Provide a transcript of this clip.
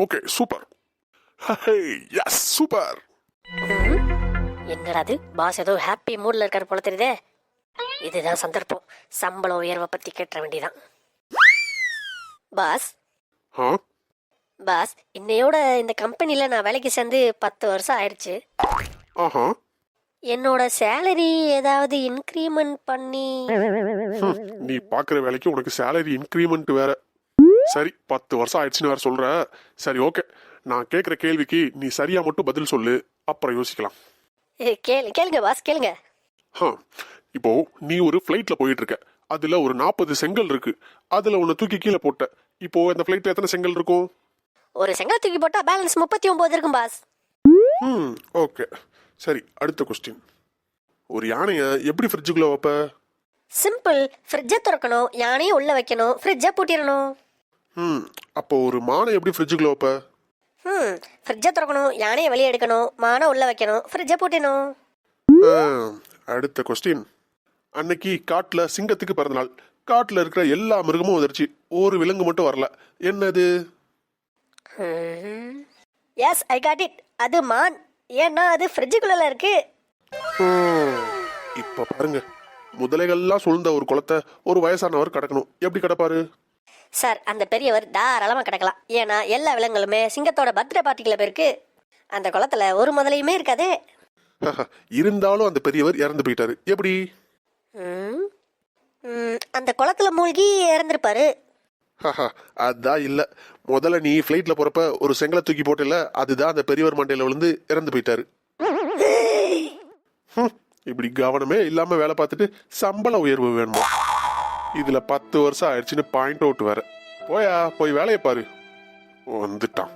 Okay super. Yes super. என்னடா அது, pass ஏதோ ஹாப்பி மூட்ல இருக்காரு போல தெரியுதே. இதுதான் சந்தர்ப்பம், சம்பள உயர்வை பத்தி கேட்ட வேண்டியதான். பாஸ் பாஸ், இன்னையோட இந்த கம்பெனில நான் வேலைக்கு சேர்ந்து 10 வருஷம் ஆயிடுச்சு. ஆஹா. என்னோட சேலரி ஏதாவது இன்க்ரிமெண்ட் பண்ணி. நீ பாக்குற வேலைக்கு உனக்கு சேலரி இன்க்ரிமெண்ட் வேற. சரி 10 வருஷம் ஆயிடுச்சுன்னு வேற சொல்ற. சரி ஓகே, நான் கேட்குற கேள்விக்கு நீ சரியா மட்டும் பதில் சொல்லு, அப்புறம் யோசிக்கலாம். கேளுங்க பாஸ், கேளுங்க. இப்போ நீ ஒரு ஃப்ளைட்ல போயிட்டு இருக்க, அதுல ஒரு 40 செங்கல் இருக்கு. அதுல உன்னை தூக்கி கீழே போட்ட. இப்போ இந்த ஃப்ளைட்ல எத்தனை செங்கல் இருக்கும்? ஒரு செங்கல் தூக்கி போட்டா பேலன்ஸ் 39 இருக்கும் பாஸ். ஓகே சரி, அடுத்த கொஸ்டின். ஒரு யானைய எப்படி ஃப்ரிட்ஜுக்குள்ள வைப்ப? சிம்பிள், ஃப்ரிட்ஜை திறக்கணும், யானையும் உள்ள வைக்கணும், ஃப்ரிட்ஜை பூட்டிடணும். அப்போ ஒரு மானை எப்படி ஃப்ரிட்ஜுக்குள்ள வைப்ப? ஃப்ரிட்ஜை திறக்கணும், யானையை வெளியே எடுக்கணும், மானை உள்ள வைக்கணும், ஃப்ரிட்ஜை பூட்டிடணும். அடுத்த கொஸ்டின். அன்னைக்கு காட்டுல சிங்கத்துக்கு பிறந்தநாள். காட்டுல இருக்கிற எல்லா மிருகமும் வந்துருச்சு, ஒரு விலங்கு மட்டும் வரல. என்னது? Yes, I got it. அது மான். ஏன்னா அது ஃப்ரிட்ஜுக்குள்ள இருக்கு. இப்ப பாருங்க, முதலைகள்லாம் சூழ்ந்த ஒரு குளத்தை ஒரு வயசானவர் கடக்கணும். எப்படி கடப்பாரு? சார், அந்த பெரியவர் தாராளமாக கிடக்கலாம். ஏன்னா எல்லா விலங்குகளுமே சிங்கத்தோட பர்த்டே பார்ட்டிக்குள்ள போயிருக்கு. அந்த குளத்துல ஒரு முதலையுமே இருக்காதே. இருந்தாலும் அந்த பெரியவர் இறந்து போயிட்டாரு. எப்படி? அந்த குளத்துல மூழ்கி இறந்துருப்பாரு. அதான் இல்ல. முதல்ல நீ ஃபிளைட்ல போறப்ப ஒரு செங்கலை தூக்கி போட்டல, அதுதான் அந்த பெரியவர் மண்டையில விழுந்து இறந்து போயிட்டாரு. இப்படி கவனமே இல்லாம வேலை பார்த்துட்டு சம்பள உயர்வு வேணுமா? இதுல 10 வருஷம் ஆயிடுச்சுன்னு பாயிண்ட் அவுட் வேற. போய் வேலையை பாரு. வந்துட்டான்.